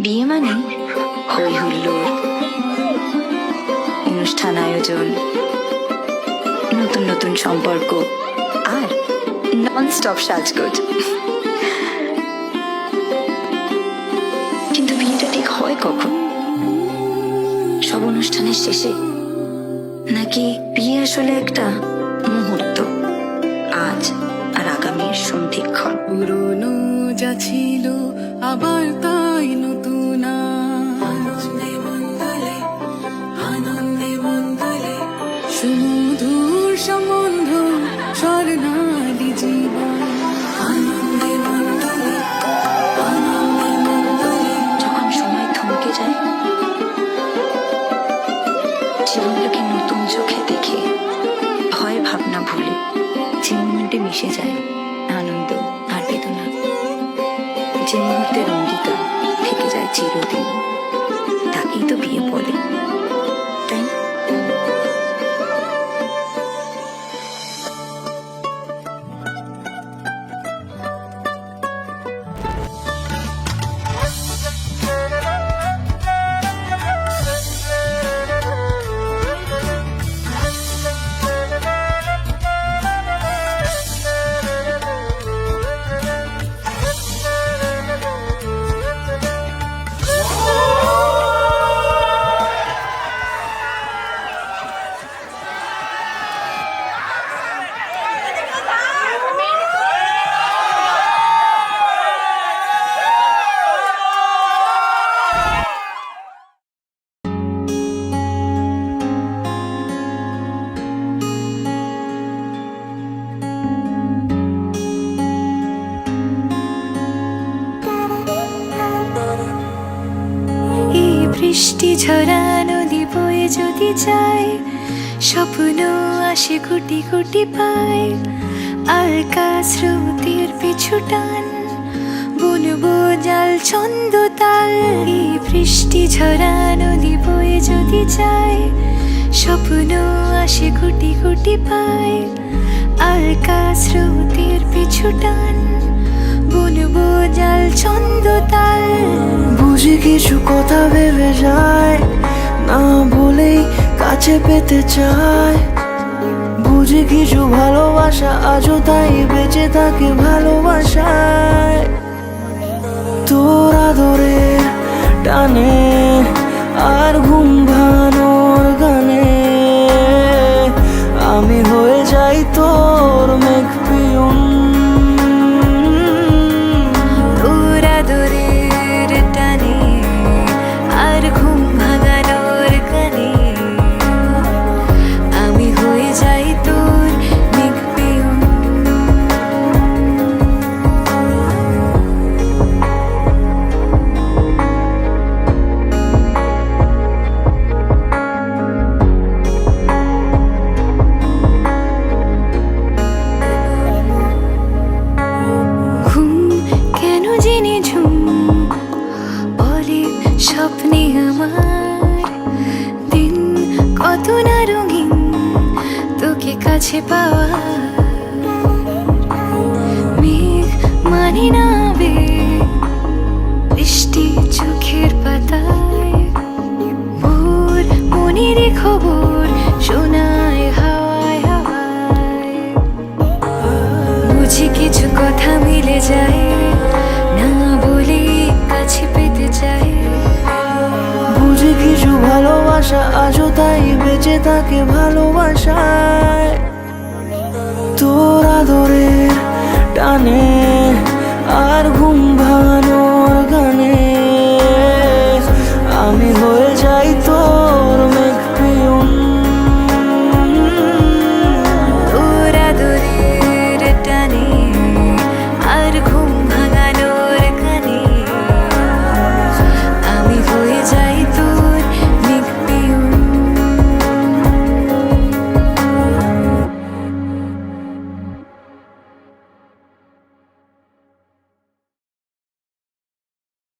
বিয়ে মানে হই হুল্লোড়, অনুষ্ঠান আয়োজন, নতুন নতুন সম্পর্ক আর নন স্টপ সাজগোজ। কিন্তু বিয়েটা ঠিক হয় কখন? সব অনুষ্ঠানের শেষে, নাকি বিয়ে আসলে একটা মুহূর্ত, আজ আর আগামীর সন্ধিক্ষণ? পুরনো যা ছিল আবার তাই নতুন, আনন্দে মন্দলে সুমধুর সম্বন্ধ, স্বর্ণালী জীবন। আনন্দে মন্দলে, আনন্দে মন্দলে। যখন সময় থমকে যায়, জীবনটাকে নতুন চোখে দেখে ভয় ভাবনা ভুলে যে মুহূর্তে মিশে যায় আনন্দ আর বেদনা, যে মুহূর্তের অঙ্গীকার থেকে যায় চিরদিন, তাকেই তো বিয়ে বলে, তাই না? বৃষ্টি ঝরা নদী বয়ে যদি যায়, স্বপ্ন আসে গুটি গুটি পায়, আলকা স্রোতের পিছু টান, বুনবো জাল ছন্দ তাল। এই বৃষ্টি ঝরা নদী বয়ে যদি যায়, স্বপ্ন আসে গুটি গুটি পায়, আলকা স্রোতের পিছু টান, বুনবো জাল ছন্দ তাল। বুঝি কিছু কথা ভেবে যায়, না বলেই কাছে পেতে চায়। বুঝি কিছু ভালোবাসা আজও তাই বেঁচে থাকে ভালোবাসায়। তোর আদরে টানে আর ঘুম ভাঙানোর গানে, আমি হয়ে যাই তোর মেঘ পিয়ন। তোর আদরের টানে আর ঘুম ভাঙানোর গানে, আমি হয়ে যাই তোর মেঘ পিয়ন। ঘুম কেন জেনে ঝুম বলে স্বপ্নে আমার, দিন কত না রঙিন তোকে কাছে পাওয়া। মেঘ মানে না আবেগ, বৃষ্টি চোখের পাতায়, ভোর মনের খবর শোনায় হাওয়ায় হাওয়ায়। বুঝি কিছু কথা মিলে যায়, না বলে কাছে পেতে চাই। বুঝি কিছু ভালোবাসা আজও তাই বেঁচে থাকে ভালোবাসায়। তোর আদরে টানে